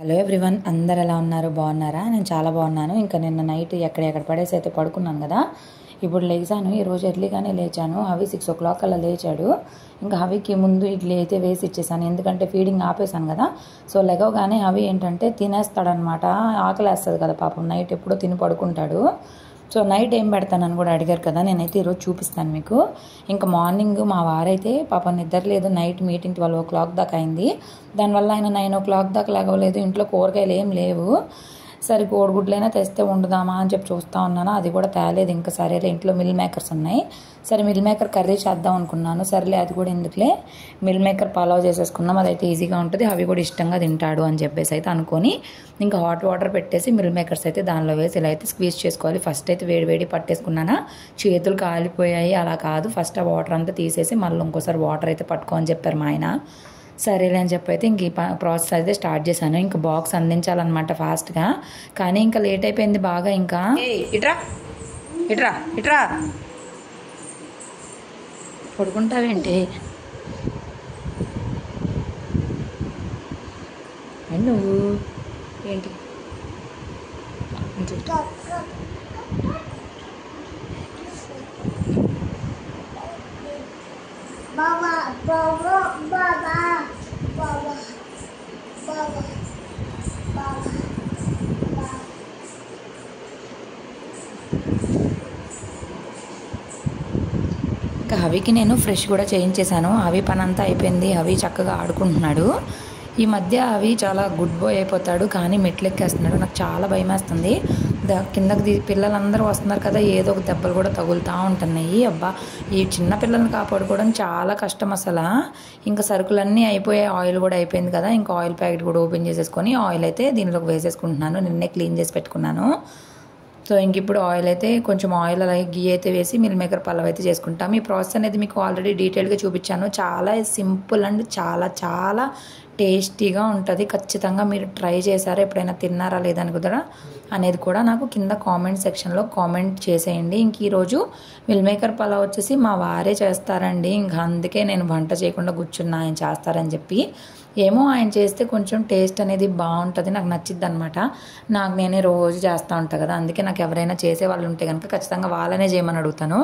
Hello everyone, అందరు ఎలా ఉన్నారు? బాగున్నారా? నేను చాలా బాగున్నాను. ఇంకా నిన్న నైట్ ఎక్కడ పడేసి అయితే పడుకున్నాను కదా. ఇప్పుడు లేచాను. ఈరోజు ఎర్లీగానే లేచాను. హవి 6 o'clock అలా లేచాడు. ఇంకా హవికి ముందు ఇడ్లీ అయితే వేసి ఇచ్చేసాను, ఎందుకంటే ఫీడింగ్ ఆపేసాను కదా. సో లెగవగానే హవి ఏంటంటే తినేస్తాడనమాట. ఆకలేస్తుంది కదా పాపం, నైట్ ఎప్పుడో తిని పడుకుంటాడు. సో నైట్ ఏం పెడతానని కూడా అడిగారు కదా, నేనైతే ఈరోజు చూపిస్తాను మీకు. ఇంకా మార్నింగ్ మా వారైతే పాపం నిద్ర లేదు, నైట్ మీటింగ్ 12 o'clock దాకా అయింది. దానివల్ల ఆయన 9 o'clock దాకా లేగలేదు. ఇంట్లో కూరగాయలు ఏం లేవు. సరే కోడిగుడ్లైనా తెస్తే వండుదామా అని చెప్పి చూస్తూ ఉన్నాను, అది కూడా తేలేదు. ఇంకా సరేలే, ఇంట్లో మిల్ మేకర్స్ ఉన్నాయి. సరే మిల్ మేకర్ కర్రీ చేద్దాం అనుకున్నాను. సరేలే అది కూడా ఎందుకులే, మిల్ మేకర్ పలావ్ చేసేసుకున్నాం, అదైతే ఈజీగా ఉంటుంది, అవి కూడా ఇష్టంగా తింటాడు అని చెప్పేసి అయితే అనుకొని ఇంకా హాట్ వాటర్ పెట్టేసి మిల్ మేకర్స్ అయితే దానిలో వేసి ఇలా అయితే స్క్వీజ్ చేసుకోవాలి. ఫస్ట్ అయితే వేడి పట్టేసుకున్నానా, చేతులు కాలిపోయాయి. అలా కాదు, ఫస్ట్ ఆ వాటర్ అంతా తీసేసి మళ్ళీ ఇంకోసారి వాటర్ అయితే పట్టుకో అని చెప్పారు మా ఆయన. సరేలే అని చెప్పి అయితే ఇంక ఈ ప్రాసెస్ అయితే స్టార్ట్ చేశాను. ఇంకా బాక్స్ అందించాలన్నమాట ఫాస్ట్గా, కానీ ఇంకా లేట్ అయిపోయింది బాగా. ఇంకా ఇట్రా ఇట్రా ఇట్రా పడుకుంటావేంటి నువ్వు? ఏంటి Baba, baba, baba, baba, baba, baba, baba. ఇంకా హవికి నేను ఫ్రెష్ కూడా చేయించేశాను. హవి పని అంతా అయిపోయింది. హవి చక్కగా ఆడుకుంటున్నాడు. ఈ మధ్య అవి చాలా గుడ్ బాయ్ అయిపోతాడు, కానీ మెట్లెక్కేస్తున్నాడు. నాకు చాలా భయం వేస్తుంది. కిందకి పిల్లలందరూ వస్తున్నారు కదా, ఏదో ఒక దెబ్బలు కూడా తగులుతూ ఉంటున్నాయి. అబ్బా, ఈ చిన్న పిల్లల్ని కాపాడుకోవడం చాలా కష్టం అసలు. ఇంకా సరుకులన్నీ అయిపోయాయి, ఆయిల్ కూడా అయిపోయింది కదా. ఇంకా ఆయిల్ ప్యాకెట్ కూడా ఓపెన్ చేసేసుకొని ఆయిల్ అయితే దీనిలోకి వేసేసుకుంటున్నాను. నిన్నే క్లీన్ చేసి పెట్టుకున్నాను. సో ఇంక ఇప్పుడు ఆయిల్ అయితే కొంచెం ఆయిల్ అలాగే గీ అయితే వేసి మిల్ మేకర్ పలావ్ అయితే చేసుకుంటాం. ఈ ప్రాసెస్ అనేది మీకు ఆల్రెడీ డీటెయిల్గా చూపించాను. చాలా సింపుల్ అండ్ చాలా చాలా టేస్టీగా ఉంటుంది. ఖచ్చితంగా మీరు ట్రై చేశారా, ఎప్పుడైనా తిన్నారా లేదని కుదరా అనేది కూడా నాకు కింద కామెంట్ సెక్షన్లో కామెంట్ చేసేయండి. ఇంక ఈరోజు మిల్ మేకర్ పలావ్ వచ్చేసి మా వారే చేస్తారండి. ఇంకా అందుకే నేను వంట చేయకుండా కూర్చున్నా, ఆయన చేస్తారని చెప్పి. ఏమో ఆయన చేస్తే కొంచెం టేస్ట్ అనేది బాగుంటుంది, నాకు నచ్చిద్ది అనమాట. నాకు నేనే రోజు చేస్తూ ఉంటాను కదా, అందుకే నాకు ఎవరైనా చేసే వాళ్ళు ఉంటే కనుక ఖచ్చితంగా వాళ్ళనే చేయమని అడుగుతాను.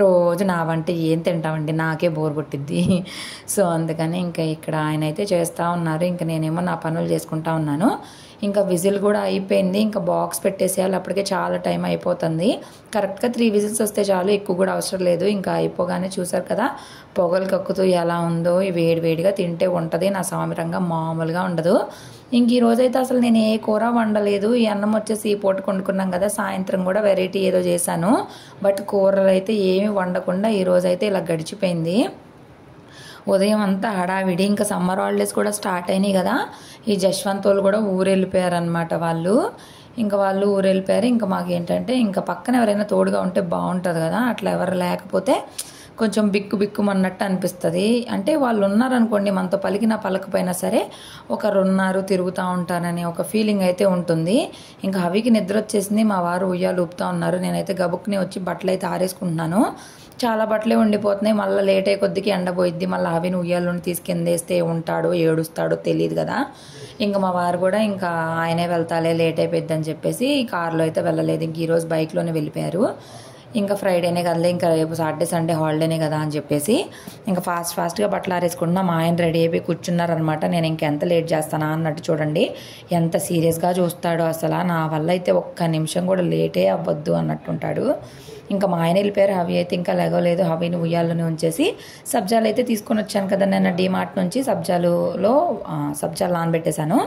రోజు నా వంట ఏం తింటామండి, నాకే బోర్ కొట్టిద్ది. సో అందుకని ఇంకా ఇక్కడ ఆయన అయితే చేస్తూ ఉన్నారు, ఇంకా నేనేమో నా పనులు చేసుకుంటా ఉన్నాను. ఇంకా విజిల్ కూడా అయిపోయింది. ఇంకా బాక్స్ పెట్టేసేయాలి, అప్పటికే చాలా టైం అయిపోతుంది. కరెక్ట్గా 3 విజిల్స్ వస్తే చాలు, ఎక్కువ కూడా అవసరం లేదు. ఇంకా అయిపోగానే చూసారు కదా పొగలు కక్కుతూ ఎలా ఉందో. వేడిగా తింటే ఉంటుంది, నా సామిరంగా మామూలుగా ఉండదు. ఇంక ఈరోజైతే అసలు నేను ఏ కూర వండలేదు. ఈ అన్నం వచ్చేసి ఈ పూట వండుకున్నాం కదా, సాయంత్రం కూడా వెరైటీ ఏదో చేశాను. బట్ కూరలు అయితే ఏమి వండకుండా ఈరోజైతే ఇలా గడిచిపోయింది. ఉదయం అంతా హడావిడి. ఇంకా సమ్మర్ హాలిడేస్ కూడా స్టార్ట్ అయినాయి కదా, ఈ జశ్వంత్ వాళ్ళు కూడా ఊరు వెళ్ళిపోయారనమాట. వాళ్ళు ఊరు వెళ్ళిపోయారు. ఇంకా మాకేంటంటే ఇంకా పక్కన ఎవరైనా తోడుగా ఉంటే బాగుంటుంది కదా, అట్లా ఎవరు లేకపోతే కొంచెం బిక్కుమన్నట్టు అనిపిస్తుంది. అంటే వాళ్ళు ఉన్నారనుకోండి, మనతో పలికినా పలకపోయినా సరే ఒకరున్నారు తిరుగుతూ ఉంటారని ఒక ఫీలింగ్ అయితే ఉంటుంది. ఇంకా హవికి నిద్ర వచ్చేసింది, మా వారు ఉయ్యాలు ఊపుతూ ఉన్నారు. నేనైతే గబుక్ని వచ్చి బట్టలు అయితే ఆరేసుకుంటున్నాను. చాలా బట్టలే ఉండిపోతున్నాయి, మళ్ళీ లేట్ అయ్యే కొద్దికి ఎండపోయిద్ది. మళ్ళీ హవిని ఉయ్యాలని తీసుకెందేస్తే ఉంటాడో ఏడుస్తాడో తెలియదు కదా. ఇంకా మా వారు కూడా ఇంకా ఆయనే వెళ్తాలే, లేట్ అయిపోద్ది అని చెప్పేసి కారులో అయితే వెళ్ళలేదు. ఇంక ఈరోజు బైక్లోనే వెళ్ళిపోయారు. ఇంకా ఫ్రైడేనే కదలే, ఇంకా రేపు సాటర్డే సండే హాలిడేనే కదా అని చెప్పేసి ఇంకా ఫాస్ట్గా బట్టలు ఆరేసుకుంటున్నా. మా ఆయన రెడీ అయిపోయి కూర్చున్నారనమాట. నేను ఇంకెంత లేట్ చేస్తానా అన్నట్టు చూడండి ఎంత సీరియస్గా చూస్తాడో అసలు. నా వల్ల అయితే ఒక్క నిమిషం కూడా లేటే అవ్వద్దు అన్నట్టుంటాడు. ఇంకా మా ఆయన వెళ్ళిపోయారు. హవి అయితే ఇంకా లేగలేదు. హవిని ఉయ్యాలని ఉంచేసి సబ్జాలు అయితే తీసుకొని వచ్చాను కదా నిన్న డీమార్ట్ నుంచి. సబ్జాలు నానబెట్టేశాను.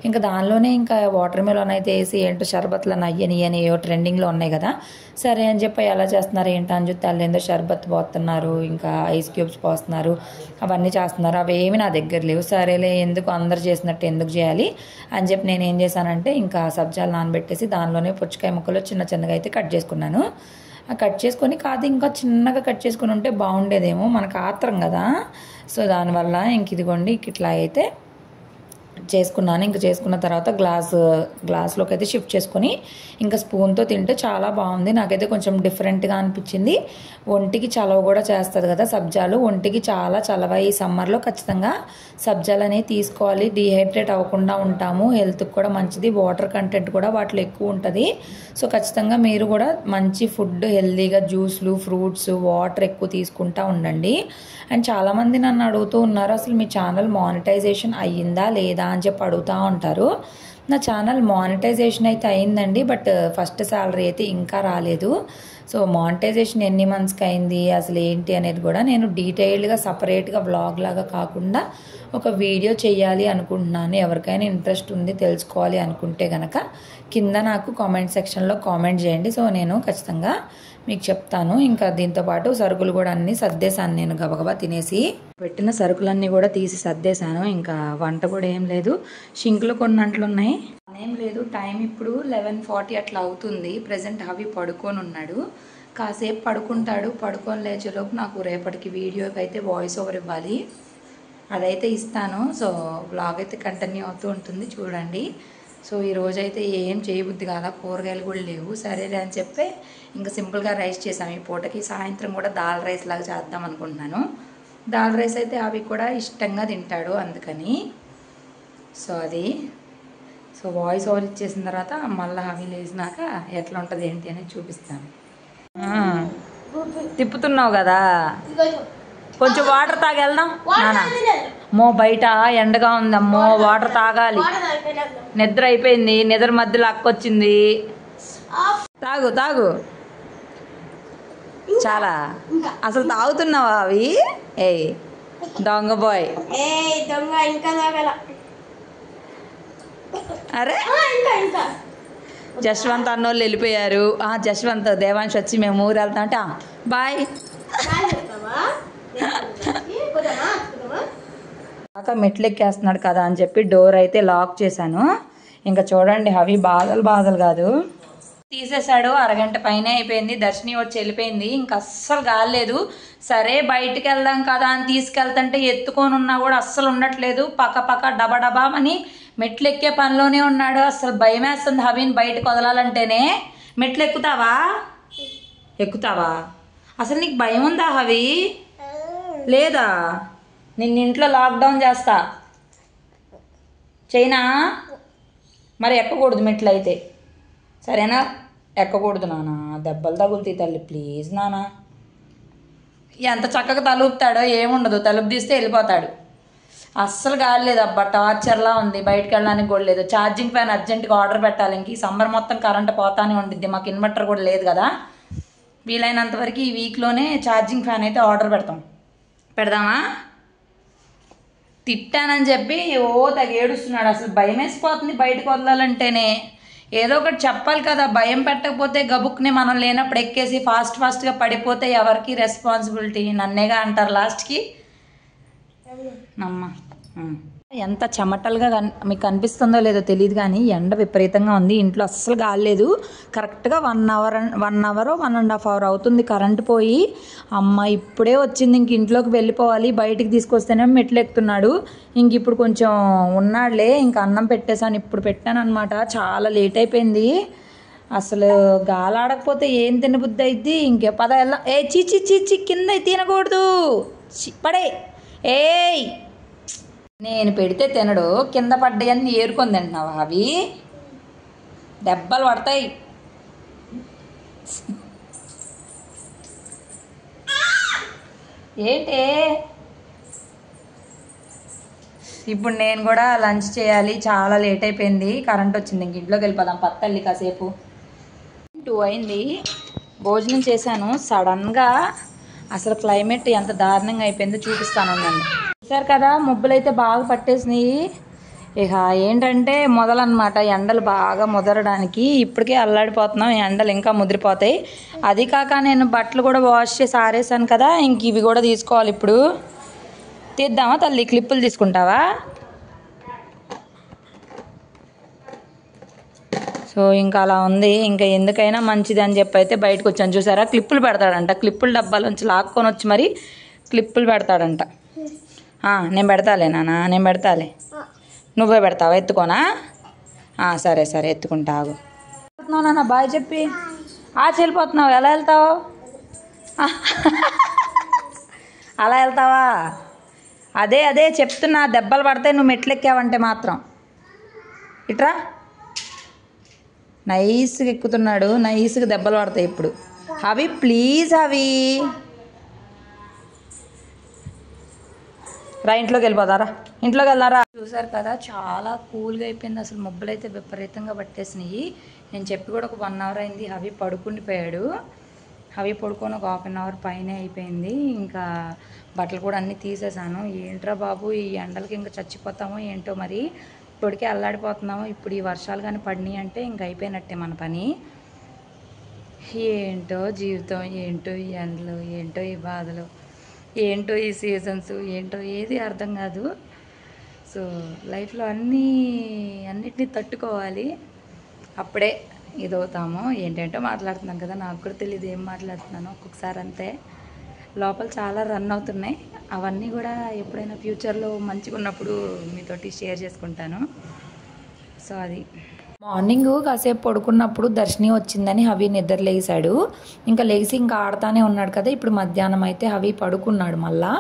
ఇంకా దానిలోనే ఇంకా వాటర్ మిలన్ అయితే వేసి ఏంటో షర్బత్లను అయ్యని ఏవో ట్రెండింగ్లో ఉన్నాయి కదా. సరే అని చెప్పి ఎలా చేస్తున్నారు ఏంటో అని చూస్తే వాళ్ళేందో షర్బత్ పోస్తున్నారు, ఇంకా ఐస్ క్యూబ్స్ పోస్తున్నారు, అవన్నీ చేస్తున్నారు. అవేమి నా దగ్గర లేవు. సరేలే, ఎందుకు అందరు చేసినట్టు ఎందుకు చేయాలి అని చెప్పి నేను ఏం చేశానంటే ఇంకా సబ్జాలు నానబెట్టేసి దానిలోనే పుచ్చకాయ ముక్కలు చిన్నగా అయితే కట్ చేసుకున్నాను. కట్ చేసుకొని కాదు, ఇంకా చిన్నగా కట్ చేసుకుని ఉంటే బాగుండేదేమో, మనకు ఆత్రం కదా. సో దానివల్ల ఇంక ఇదిగోండి ఇట్లా అయితే చేసుకున్నాను. ఇంకా చేసుకున్న తర్వాత గ్లాస్లోకి అయితే షిఫ్ట్ చేసుకొని ఇంకా స్పూన్తో తింటే చాలా బాగుంది. నాకైతే కొంచెం డిఫరెంట్గా అనిపించింది. ఒంటికి చలవ కూడా చేస్తుంది కదా సబ్జాలు, ఒంటికి చాలా చలవ. ఈ సమ్మర్లో ఖచ్చితంగా సబ్జాలు అనేవి తీసుకోవాలి. డీహైడ్రేట్ అవ్వకుండా ఉంటాము, హెల్త్కి కూడా మంచిది. వాటర్ కంటెంట్ కూడా వాటిలో ఎక్కువ ఉంటుంది. సో ఖచ్చితంగా మీరు కూడా మంచి ఫుడ్, హెల్తీగా జ్యూస్లు, ఫ్రూట్స్, వాటర్ ఎక్కువ తీసుకుంటూ ఉండండి. అండ్ చాలామంది నన్ను అడుగుతూ ఉన్నారు, అసలు మీ ఛానల్ మానిటైజేషన్ అయ్యిందా లేదా అని చెప్పి అడుగుతూ ఉంటారు. నా ఛానల్ మానిటైజేషన్ అయితే అయిందండి, బట్ ఫస్ట్ శాలరీ అయితే ఇంకా రాలేదు. సో మానిటైజేషన్ ఎన్ని మంత్స్కి అయింది, అసలు ఏంటి అనేది కూడా నేను డీటెయిల్డ్గా సపరేట్గా వ్లాగ్ లాగా కాకుండా ఒక వీడియో చేయాలి అనుకుంటున్నాను. ఎవరికైనా ఇంట్రెస్ట్ ఉంది తెలుసుకోవాలి అనుకుంటే కనుక కింద నాకు కామెంట్ సెక్షన్లో కామెంట్ చేయండి. సో నేను ఖచ్చితంగా మీకు చెప్తాను. ఇంకా దీంతోపాటు సరుకులు కూడా అన్నీ సర్దేశాను. నేను గబగబా తినేసి పెట్టిన సరుకులన్నీ కూడా తీసి సర్దేశాను. ఇంకా వంట కూడా ఏం లేదు, షింకులు కొన్ని అంట్లు ఉన్నాయి. ఏం లేదు, టైం ఇప్పుడు 11:40 అట్లా అవుతుంది. ప్రజెంట్ హవి పడుకొని ఉన్నాడు. కాసేపు పడుకుంటాడు. పడుకొని లేచేలోపు నాకు రేపటికి వీడియోకి అయితే వాయిస్ ఓవర్ ఇవ్వాలి, అదైతే ఇస్తాను. సో వ్లాగ్ అయితే కంటిన్యూ అవుతూ ఉంటుంది, చూడండి. సో ఈరోజు అయితే ఏం చేయబుద్ధి కాదా, కూరగాయలు కూడా లేవు. సరేలే అని చెప్పి ఇంకా సింపుల్గా రైస్ చేసాము ఈ పూటకి. సాయంత్రం కూడా దాల్ రైస్ లాగా చేద్దాం అనుకుంటున్నాను. దాల్ రైస్ అయితే అవి కూడా ఇష్టంగా తింటాడు, అందుకని. సో అది వాయిస్ ఓవర్ ఇచ్చేసిన తర్వాత మళ్ళీ అవి లేచినాక ఎట్లా ఉంటుంది ఏంటి అనేది చూపిస్తాను. తిప్పుతున్నావు కదా, కొంచెం వాటర్ తాగి వెళ్దాం నాన్న. అమ్మో బయట ఎండగా ఉందమ్మో, వాటర్ తాగాలి. నిద్ర అయిపోయింది, నిద్ర మధ్యలో అక్కొచ్చింది. తాగు తాగు, చాలా అసలు తాగుతున్నావా అవి? ఏయ్ దొంగ బాయ్. అరే జశ్వంత్ అన్నోళ్ళు వెళ్ళిపోయారు. జశ్వంత్ దేవాంశ్ వచ్చి మేము ఊరు వెళ్తాం అంటే బాయ్. మెట్లు ఎక్కేస్తున్నాడు కదా అని చెప్పి డోర్ అయితే లాక్ చేశాను. ఇంకా చూడండి అవి బాధలు కాదు, తీసేశాడు. అరగంట పైన అయిపోయింది. దర్శిని వచ్చి వెళ్ళిపోయింది. ఇంకా అస్సలు గాలేదు. సరే బయటికి వెళ్దాం కదా అని తీసుకెళ్తుంటే ఎత్తుకొని ఉన్నా కూడా అస్సలు ఉండట్లేదు. పక్క డబా అని మెట్లు ఎక్కే పనిలోనే ఉన్నాడు. అసలు భయం వేస్తుంది హవిని బయటకు వదలాలంటేనే. మెట్లు ఎక్కుతావా? అసలు నీకు భయం ఉందా హవి? లేదా? నిన్న ఇంట్లో లాక్డౌన్ చేస్తా, చైనా మరి ఎక్కకూడదు మెట్లు అయితే, సరేనా? ఎక్కకూడదు నాన్న, దెబ్బలు తగులుతాయి తల్లి, ప్లీజ్ నాన్న. ఎంత చక్కగా తలుపుతాడో, ఏముండదు, తలుపు తీస్తే వెళ్ళిపోతాడు. అస్సలు కాలేదు అబ్బా, టార్చర్లా ఉంది. బయటకు వెళ్ళడానికి కూడా లేదు. ఛార్జింగ్ ఫ్యాన్ అర్జెంటుగా ఆర్డర్ పెట్టాలి. ఇంక ఈ సమ్మర్ మొత్తం కరెంట్ పోతానే ఉండిద్ది. మాకు ఇన్వర్టర్ కూడా లేదు కదా. వీలైనంత వరకు ఈ వీక్లోనే ఛార్జింగ్ ఫ్యాన్ అయితే ఆర్డర్ పెడదామా? తిట్టానని చెప్పి తెగ ఏడుస్తున్నాడు. అసలు భయం వేసిపోతుంది బయటకు వదలాలంటేనే. ఏదో ఒకటి చెప్పాలి కదా, భయం పెట్టకపోతే గబుక్ని మనం లేనప్పుడు ఎక్కేసి ఫాస్ట్గా పడిపోతే ఎవరికి రెస్పాన్సిబిలిటీ? నన్నేగా అంటారు లాస్ట్కి. నమ్మ ఎంత చెమటలుగా మీకు కనిపిస్తుందో లేదో తెలియదు కానీ ఎండ విపరీతంగా ఉంది. ఇంట్లో అస్సలు గాలేదు. కరెక్ట్గా 1 అవర్ 1.5 అవర్ అవుతుంది కరెంటు పోయి. అమ్మ ఇప్పుడే వచ్చింది, ఇంక ఇంట్లోకి వెళ్ళిపోవాలి. బయటికి తీసుకొస్తేనే మెట్లు ఎక్కుతున్నాడు. ఇంక ఇప్పుడు కొంచెం ఉన్నాడులే, ఇంక అన్నం పెట్టేశాను, ఇప్పుడు పెట్టాను అనమాట. చాలా లేట్ అయిపోయింది. అసలు గాలాడకపోతే ఏం తినబుద్ధి అయింది. ఇంకే పద వెళ్దాం. చీచి కింద తినకూడదు, పడే. ఏయ్ నేను పెడితే తినడు, కింద పడ్డాయని ఏరుకొని తింటున్నావా? అవి దెబ్బలు పడతాయి. ఏంటి ఇప్పుడు నేను కూడా లంచ్ చేయాలి, చాలా లేట్ అయిపోయింది. కరెంట్ వచ్చింది, ఇంక ఇంట్లోకి వెళ్ళిపోదాం. పత్తల్లి కాసేపు 2 అయింది. భోజనం చేశాను. సడన్గా అసలు క్లైమేట్ ఎంత దారుణంగా అయిపోయిందో చూపిస్తాను ఉండండి. చూసారు కదా, ముబ్బులైతే బాగా పట్టేసినాయి. ఇక ఏంటంటే మొదలన్నమాట, ఎండలు బాగా ముదరడానికి. ఇప్పటికే అల్లాడిపోతున్నాం, ఎండలు ఇంకా ముదిరిపోతాయి. అది కాక నేను బట్టలు కూడా వాష్ చేసి ఆరేసాను కదా, ఇంక ఇవి కూడా తీసుకోవాలి. ఇప్పుడు తీద్దామా తల్లి? క్లిప్పులు తీసుకుంటావా? సో ఇంకా అలా ఉంది. ఇంకా ఎందుకైనా మంచిది అని చెప్పి అయితే బయటకు వచ్చాను. చూసారా, క్లిప్పులు పెడతాడంట. క్లిప్పుల డబ్బాలోంచి లాక్కొని వచ్చి మరి క్లిప్పులు పెడతాడంట. నేను పెడతాలే నాన్న, నేను పెడతాలే. నువ్వే పెడతావా? ఎత్తుకోనా? సరే సరే ఎత్తుకుంటా ఆగు. నాన్న బాయ్ చెప్పి వెళ్ళిపోతున్నావు. ఎలా వెళ్తావు? అలా వెళ్తావా? అదే చెప్తున్నా, దెబ్బలు పడితే నువ్వు మెట్లెక్కావంటే మాత్రం. ఇట్రా, నైస్గా ఎక్కుతున్నాడు, నైస్గా దెబ్బలు పడతాయి ఇప్పుడు. హవి ప్లీజ్ హవి రా, ఇంట్లోకి వెళ్ళిపోతారా, ఇంట్లోకి వెళ్దారా. చూసారు కదా చాలా కూల్గా అయిపోయింది. అసలు మబ్బులు అయితే విపరీతంగా పట్టేసినాయి. నేను చెప్పి కూడా ఒక 1 అవర్ అయింది. హవి పడుకుండిపోయాడు. హవి పడుకొని ఒక 1/2 అవర్ పైనే అయిపోయింది. ఇంకా బట్టలు కూడా అన్నీ తీసేసాను. ఏంట్రా బాబు ఈ ఎండలకి ఇంకా చచ్చిపోతామో ఏంటో, మరి ఇప్పటికే అల్లాడిపోతున్నాము. ఇప్పుడు ఈ వర్షాలు కానీ పడినాయి అంటే ఇంక అయిపోయినట్టే మన పని. ఏంటో జీవితం, ఏంటో ఈ ఎండలు, ఏంటో ఈ బాధలు, ఏంటో ఈ సీజన్స్, ఏంటో ఏది అర్థం కాదు. సో లైఫ్లో అన్నిటినీ తట్టుకోవాలి, అప్పుడే ఇదవుతాము. ఏంటంటో మాట్లాడుతున్నాం కదా, నాకు కూడా తెలియదు ఏం మాట్లాడుతున్నాను ఒక్కొక్కసారి. అంతే, లోపల చాలా రన్ అవుతున్నాయి. అవన్నీ కూడా ఎప్పుడైనా ఫ్యూచర్లో మంచిగా ఉన్నప్పుడు మీతోటి షేర్ చేసుకుంటాను. సో అది మార్నింగ్ కాసేపు పడుకున్నప్పుడు దర్శిని వచ్చిందని హవి నిద్ర లేసాడు. ఇంకా లేచి ఇంకా ఆడుతూనే ఉన్నాడు కదా. ఇప్పుడు మధ్యాహ్నం అయితే హవి పడుకున్నాడు. మళ్ళా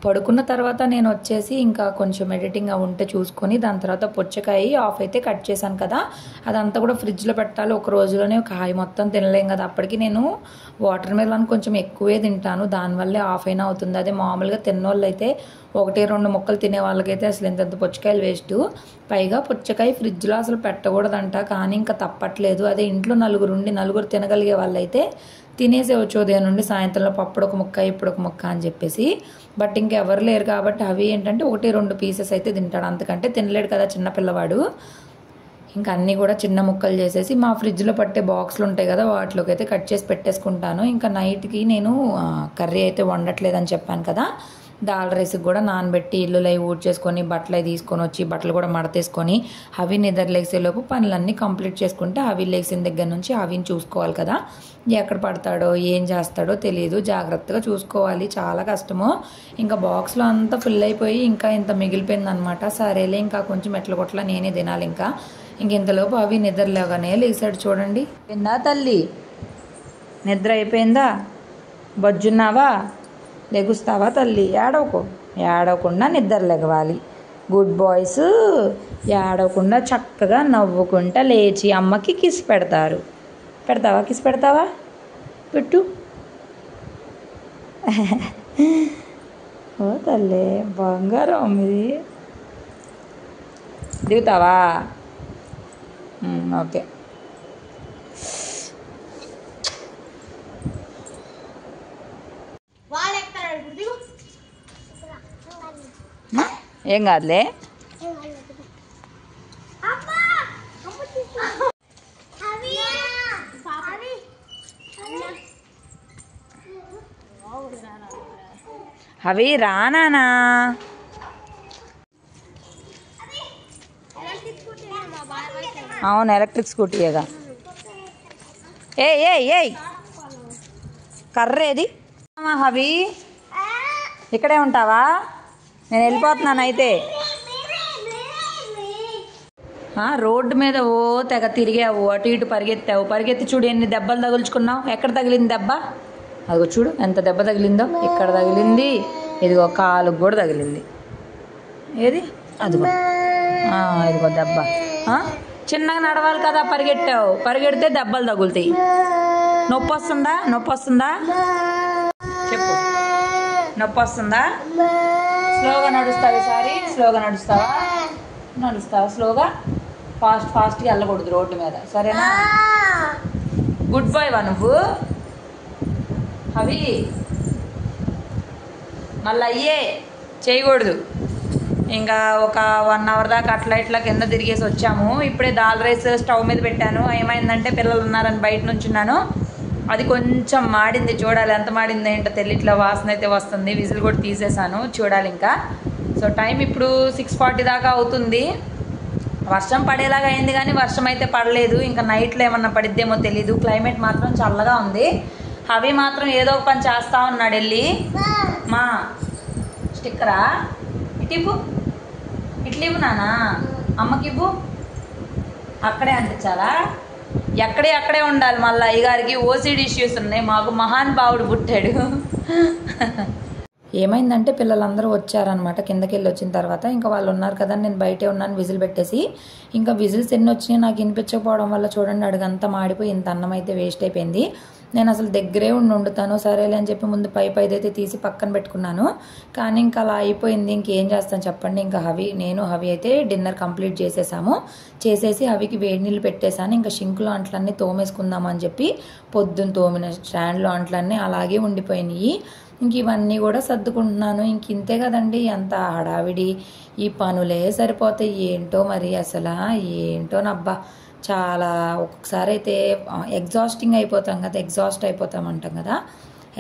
పడుకున్న తర్వాత నేను వచ్చేసి ఇంకా కొంచెం ఎడిటింగ్ ఉంటే చూసుకొని దాని తర్వాత పుచ్చకాయ ఆఫ్ అయితే కట్ చేశాను కదా, అదంతా కూడా ఫ్రిడ్జ్లో పెట్టాలి. ఒక రోజులోనే ఒక కాయ మొత్తం తినలేం కదా. అప్పటికి నేను వాటర్ మిలన్ కొంచెం ఎక్కువే తింటాను, దానివల్లే ఆఫ్ అయినా అవుతుంది. అదే మామూలుగా తిన్నోళ్ళు అయితే 1-2 ముక్కలు తినే వాళ్ళకైతే అసలు ఇంత పుచ్చకాయలు వేస్ట్. పైగా పుచ్చకాయ ఫ్రిడ్జ్లో అసలు పెట్టకూడదంట, కానీ ఇంకా తప్పట్లేదు. అదే ఇంట్లో నలుగురు తినగలిగే వాళ్ళైతే తినేసేవచ్చు ఉదయం నుండి సాయంత్రంలో, పప్పుడు ఒక ముక్క ఇప్పుడు ఒక ముక్క అని చెప్పేసి. బట్ ఇంకెవరు లేరు కాబట్టి అవి ఏంటంటే 1-2 పీసెస్ అయితే తింటాడు, అంతకంటే తినలేడు కదా చిన్నపిల్లవాడు. ఇంకా అన్నీ కూడా చిన్న ముక్కలు చేసేసి మా ఫ్రిడ్జ్లో పట్టే బాక్స్లు ఉంటాయి కదా, వాటిలోకి అయితే కట్ చేసి పెట్టేసుకుంటాను. ఇంకా నైట్కి నేను కర్రీ అయితే వండట్లేదని చెప్పాను కదా, దాల్ రైస్కి కూడా నానబెట్టి ఇల్లులు అవి ఊడ్చేసుకొని బట్టలు అవి తీసుకొని వచ్చి బట్టలు కూడా మడతేసుకొని అవి నిద్ర లేసేలోపు పనులన్నీ కంప్లీట్ చేసుకుంటే అవి లేచిన దగ్గర నుంచి అవిని చూసుకోవాలి కదా. ఎక్కడ పడతాడో ఏం చేస్తాడో తెలియదు, జాగ్రత్తగా చూసుకోవాలి, చాలా కష్టము. ఇంకా బాక్స్లో అంతా ఫుల్ అయిపోయి ఇంకా ఇంత మిగిలిపోయింది అనమాట. సరేలే ఇంకా కొంచెం ఎట్ల కొట్ల నేనే తినాలి. ఇంకా ఇంతలోపు అవి నిద్ర లేవగానే లేసాడు చూడండి. విందా తల్లి, నిద్ర అయిపోయిందా? బొజ్జున్నావా? లెగుస్తావా తల్లి? ఏడవకుండా నిద్ర లెగవాలి. Good boys. ఏడవకుండా చక్కగా నవ్వుకుంటా లేచి అమ్మకి కిస్ పెడతారు. పెడతావా? కిస్ పెడతావా? పెట్టు. ఓ తల్లి బంగారం ఇది. దిగుతావా? ఓకే. ఏం కాదులే. అవి రానా? అవును, ఎలక్ట్రిక్ స్కూటీయేగా. ఏయ్ కర్రేది? అవి ఇక్కడే ఉంటావా? నేను వెళ్ళిపోతున్నాను అయితే. రోడ్డు మీద తెగ తిరిగావు, అటు ఇటు పరిగెత్తి చూడు ఎన్ని దెబ్బలు తగులుచుకున్నావు. ఎక్కడ తగిలింది దెబ్బ? అదిగో చూడు ఎంత దెబ్బ తగిలిందో. ఇక్కడ తగిలింది, ఇదిగో కాలుకు కూడా తగిలింది. ఏది? అదిగో ఇదిగో దెబ్బ. చిన్నగా నడవాలి కదా, పరిగెడితే దెబ్బలు తగులుతాయి. నొప్పి వస్తుందా? చెప్పు, నొప్పి వస్తుందా? స్లోగా నడుస్తావు ఈసారి. స్లోగా నడుస్తావా? స్లోగా, ఫాస్ట్గా వెళ్ళకూడదు రోడ్డు మీద, సరేనా? గుడ్ బాయ్ వా నువ్వు. అవి మళ్ళీ అయ్యే చేయకూడదు. ఇంకా ఒక 1 అవర్ దాకా అట్లా ఇట్లా కింద తిరిగేసి వచ్చాము. ఇప్పుడే దాల్ రైస్ స్టవ్ మీద పెట్టాను. ఏమైందంటే పిల్లలు ఉన్నారని బయట నుంచున్నాను, అది కొంచెం మాడింది. చూడాలి ఎంత మాడింది ఏంటో తెలియట్లా. వాసన అయితే వస్తుంది. విజిల్ కూడా తీసేసాను, చూడాలి ఇంకా. సో టైం ఇప్పుడు 6:40 దాకా అవుతుంది. వర్షం పడేలాగా అయింది కానీ వర్షం అయితే పడలేదు. ఇంకా నైట్లో ఏమన్నా పడిద్దేమో తెలీదు. క్లైమేట్ మాత్రం చల్లగా ఉంది. అవి మాత్రం ఏదో ఒక పని చేస్తా ఉన్నాడు వెళ్ళి. మా స్టిక్కరా ఇటు ఇవ్వు నానా. అమ్మకి ఇవ్వు. అక్కడే అందించాలా? అక్కడే ఉండాలి. మళ్ళీ అయ్యగారికి ఓసిడి ఇష్యూస్ ఉన్నాయి. మాకు మహానుభావుడు పుట్టాడు. ఏమైందంటే పిల్లలందరూ వచ్చారనమాట. కిందకి వెళ్ళి వచ్చిన తర్వాత ఇంకా వాళ్ళు ఉన్నారు కదా, నేను బయటే ఉన్నాను విజిల్ పెట్టేసి. ఇంకా విజిల్స్ ఎన్ని వచ్చినాయి నాకు వినిపించకపోవడం వల్ల చూడండి అడుగంతా మాడిపోయి ఇంత అన్నం అయితే వేస్ట్ అయిపోయింది. నేను అసలు దగ్గరే వండుతాను సరేలే అని చెప్పి ముందు పైదైతే తీసి పక్కన పెట్టుకున్నాను. కానీ ఇంకా అలా అయిపోయింది. ఇంకేం చేస్తాను చెప్పండి. ఇంకా నేను హవి అయితే డిన్నర్ కంప్లీట్ చేసేసి హవికి వేడి నీళ్ళు పెట్టేశాను. ఇంకా షింకులో అంట్లన్నీ తోమేసుకుందాం అని చెప్పి పొద్దున్న తోమిన స్టాండ్లో అంట్లన్నీ అలాగే ఉండిపోయినాయి. ఇంక ఇవన్నీ కూడా సర్దుకుంటున్నాను. ఇంక ఇంతే కదండి, ఎంత హడావిడి, ఈ పనులే సరిపోతాయి. ఏంటో మరి అసలు ఏంటోనబ్బా, చాలా ఒక్కొక్కసారి అయితే ఎగ్జాస్ట్ అయిపోతామంటాం కదా,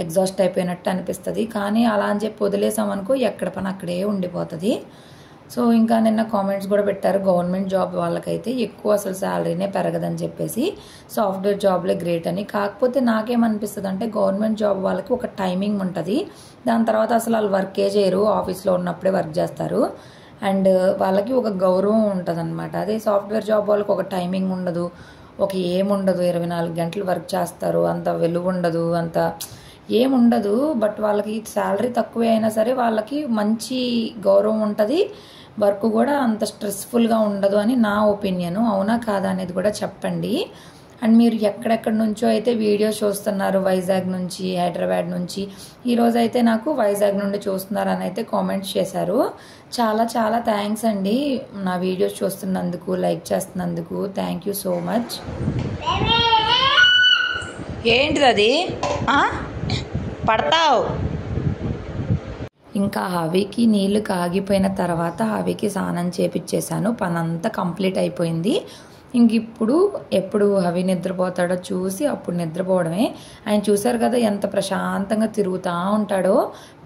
ఎగ్జాస్ట్ అయిపోయినట్టు అనిపిస్తుంది. కానీ అలా అని చెప్పి వదిలేసామనుకో ఎక్కడ పని అక్కడే ఉండిపోతుంది. సో ఇంకా నిన్న కామెంట్స్ కూడా పెట్టారు, గవర్నమెంట్ జాబ్ వాళ్ళకైతే ఎక్కువ అసలు శాలరీనే పెరగదని చెప్పేసి, సాఫ్ట్వేర్ జాబ్లే గ్రేట్ అని. కాకపోతే నాకేమనిపిస్తుంది అంటే గవర్నమెంట్ జాబ్ వాళ్ళకి ఒక టైమింగ్ ఉంటుంది, దాని తర్వాత అసలు వాళ్ళు వర్కే చేయరు, ఆఫీస్లో ఉన్నప్పుడే వర్క్ చేస్తారు. అండ్ వాళ్ళకి ఒక గౌరవం ఉంటుంది అనమాట. అదే సాఫ్ట్వేర్ జాబ్ వాళ్ళకి ఒక టైమింగ్ ఉండదు, ఏముండదు, 24 గంటలు వర్క్ చేస్తారు, అంత వెలుగు ఉండదు, అంత ఏముండదు. బట్ వాళ్ళకి శాలరీ తక్కువే అయినా సరే వాళ్ళకి మంచి గౌరవం ఉంటుంది, వర్క్ కూడా అంత స్ట్రెస్ఫుల్గా ఉండదు అని నా ఒపీనియన్. అవునా కాదా అనేది కూడా చెప్పండి. అండ్ మీరు ఎక్కడెక్కడి నుంచో అయితే వీడియోస్ చూస్తున్నారు, వైజాగ్ నుంచి, హైదరాబాద్ నుంచి. ఈరోజు అయితే నాకు వైజాగ్ నుండి చూస్తున్నారని అయితే కామెంట్స్ చేశారు. చాలా చాలా థ్యాంక్స్ అండి, నా వీడియోస్ చూస్తున్నందుకు, లైక్ చేస్తున్నందుకు. Thank you so much. ఏంటిది అది పడతావు? ఇంకా హవికి నీళ్లు కాగిపోయిన తర్వాత హవికి స్నానం చేపిచ్చేసాను. పనంతా కంప్లీట్ అయిపోయింది. ఇంక ఎప్పుడు హవి నిద్రపోతాడో చూసి అప్పుడు నిద్రపోవడమే. ఆయన చూశారు కదా ఎంత ప్రశాంతంగా తిరుగుతూ ఉంటాడో.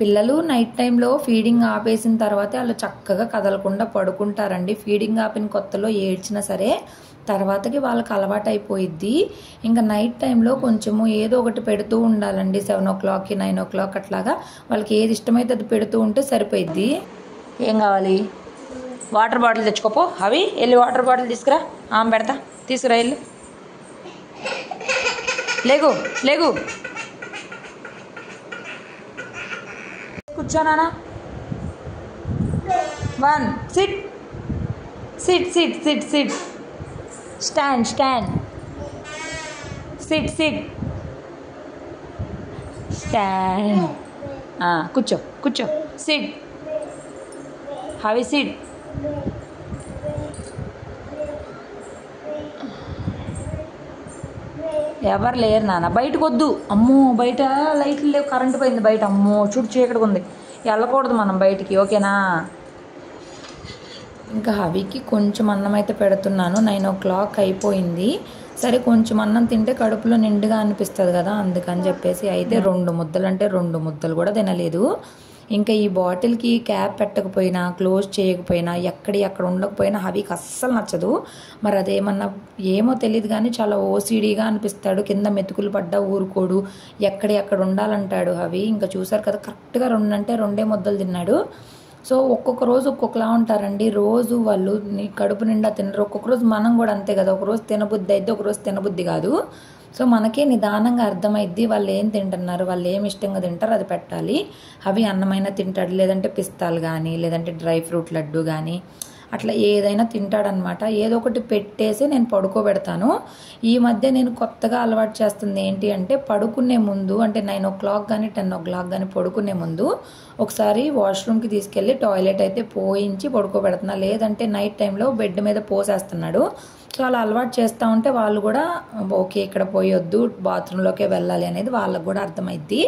పిల్లలు నైట్ టైంలో ఫీడింగ్ ఆపేసిన తర్వాత వాళ్ళు చక్కగా కదలకుండా పడుకుంటారండి. ఫీడింగ్ ఆపిన కొత్తలో ఏడ్చినా సరే తర్వాతకి వాళ్ళకి అలవాటు అయిపోయిద్ది. ఇంకా నైట్ టైంలో కొంచెము ఏదో ఒకటి పెడుతూ ఉండాలండి. 7 o'clock 9 o'clock అట్లాగా వాళ్ళకి ఏది ఇష్టమైతే అది పెడుతూ ఉంటే సరిపోయిద్ది. ఏం కావాలి? వాటర్ బాటిల్ తెచ్చుకోపో. అవి వెళ్ళి వాటర్ బాటిల్ తీసుకురా. పెడతా, తీసుకురా వెళ్ళు. లేగు కూర్చో నాన్న. 1 సిట్ స్టాండ్ సిట్ స్టాండ్. కూర్చో సిట్. హవి సిట్. ఎవరు లేరు నాన్న, బయటకు వద్దు. అమ్మో బయట లైట్లు లేవు, కరెంటు పోయింది బయట. అమ్మో చుట్టూ చీకటిగా ఉంది, వెళ్ళకూడదు మనం బయటికి, ఓకేనా? ఇంకా హవికి కొంచెం అన్నం అయితే పెడుతున్నాను. 9 o'clock అయిపోయింది. సరే కొంచెం అన్నం తింటే కడుపులో నిండుగా అనిపిస్తుంది కదా, అందుకని చెప్పేసి అయితే 2 ముద్దలు అంటే 2 ముద్దలు కూడా తినలేదు. ఇంకా ఈ బాటిల్కి క్యాప్ పెట్టకపోయినా, క్లోజ్ చేయకపోయినా, ఎక్కడ ఉండకపోయినా హవికి అస్సలు నచ్చదు. మరి అదేమన్నా ఏమో తెలియదు కానీ చాలా ఓసిడీగా అనిపిస్తాడు. కింద మెతుకులు పడ్డా ఊరుకోడు, ఎక్కడ ఉండాలంటాడు హవి. ఇంకా చూసారు కదా, కరెక్ట్గా 2 అంటే 2 ముద్దలు తిన్నాడు. సో ఒక్కొక్క రోజు ఒక్కొక్కలా ఉంటారండి. రోజు వాళ్ళు కడుపు నిండా తినరు. ఒక్కొక్క రోజు మనం కూడా అంతే కదా, ఒకరోజు తినబుద్ధి అయితే ఒకరోజు తినబుద్ధి కాదు. సో మనకే నిదానంగా అర్థమైద్ది వాళ్ళు ఏం తింటున్నారు, వాళ్ళు ఏమి ఇష్టంగా తింటారు అది పెట్టాలి. అవి అన్నమైనా తింటాడు, లేదంటే పిస్తాలు కానీ, లేదంటే డ్రై ఫ్రూట్ లడ్డు కానీ, అట్లా ఏదైనా తింటాడనమాట. ఏదో ఒకటి పెట్టేసి నేను పడుకోబెడతాను. ఈ మధ్య నేను కొత్తగా అలవాటు చేస్తుంది ఏంటి అంటే, పడుకునే ముందు అంటే 9 o'clock కానీ 10 o'clock కానీ పడుకునే ముందు ఒకసారి వాష్రూమ్కి తీసుకెళ్ళి టాయిలెట్ అయితే పోయించి పడుకోబెడుతున్నా. లేదంటే నైట్ టైంలో బెడ్ మీద పోసేస్తున్నాడు. సో అలా అలవాటు చేస్తూ ఉంటే వాళ్ళు కూడా ఓకే ఇక్కడ పోయొద్దు, బాత్రూంలోకే వెళ్ళాలి అనేది వాళ్ళకు కూడా అర్థమైద్ది.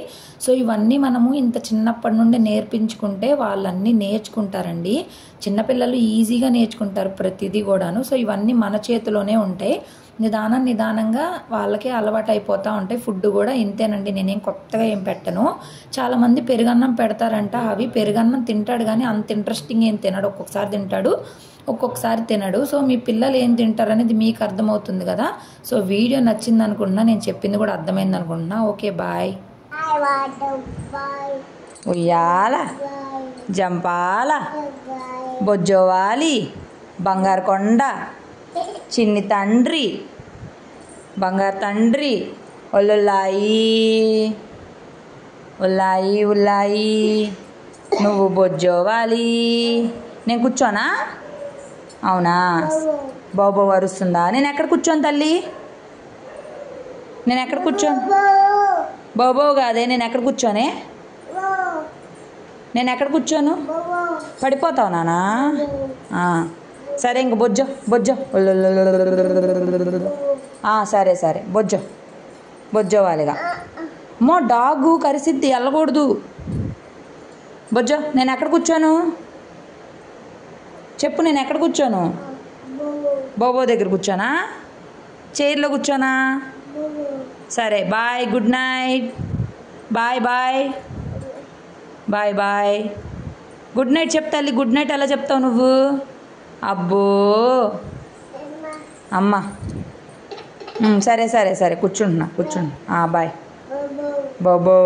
సో ఇవన్నీ మనము ఇంత చిన్నప్పటి నుండి నేర్పించుకుంటే వాళ్ళన్నీ నేర్చుకుంటారండి. చిన్నపిల్లలు ఈజీగా నేర్చుకుంటారు ప్రతిదీ కూడాను. సో ఇవన్నీ మన చేతిలోనే ఉంటాయి. నిదానంగా వాళ్ళకే అలవాటు అయిపోతూ ఉంటాయి. ఫుడ్ కూడా ఇంతేనండి, నేనేం కొత్తగా ఏం పెట్టను. చాలామంది పెరుగన్నం పెడతారంట. అవి పెరుగన్నం తింటాడు కానీ అంత ఇంట్రెస్టింగ్ ఏం తినడు. ఒక్కొక్కసారి తింటాడు, ఒక్కొక్కసారి తినడు. సో మీ పిల్లలు ఏం తింటారు అనేది మీకు అర్థమవుతుంది కదా. సో వీడియో నచ్చింది అనుకుంటున్నా, నేను చెప్పింది కూడా అర్థమైంది అనుకుంటున్నా. Okay bye. ఉయ్యాల, జంపాల, బొజ్జోవాలి, బంగారు కొండ, చిన్ని తండ్రి, బంగారు తండ్రి, ఒళ్ళుల్లాయి ఉల్లాయి ఉల్లాయి, నువ్వు బొజ్జోవాలి. నేను కూర్చోనా? అవునా? బాబో వరుస్తుందా? నేను ఎక్కడ కూర్చోను తల్లి? నేను ఎక్కడ కూర్చోను? బాబో కాదే, నేను ఎక్కడ కూర్చోనే? నేను ఎక్కడ కూర్చోను? పడిపోతావు నానా? సరే ఇంక బొజ్జో బొజ్జో. సరే సరే బొజ్జో బొజ్జోవాలిగా. అమ్మో డాగు కరిసిద్ది, వెళ్ళకూడదు. బొజ్జో. నేను ఎక్కడ కూర్చోను చెప్పు? నేను ఎక్కడ కూర్చోను? బాబో దగ్గర కూర్చోనా? చైర్లో కూర్చోనా? సరే bye, good night. Bye bye bye bye. Good night చెప్తా తల్లి. గుడ్ నైట్ ఎలా చెప్తావు నువ్వు? అబ్బో అమ్మ. సరే సరే సరే కూర్చుంటున్నా. బాయ్ బాబో.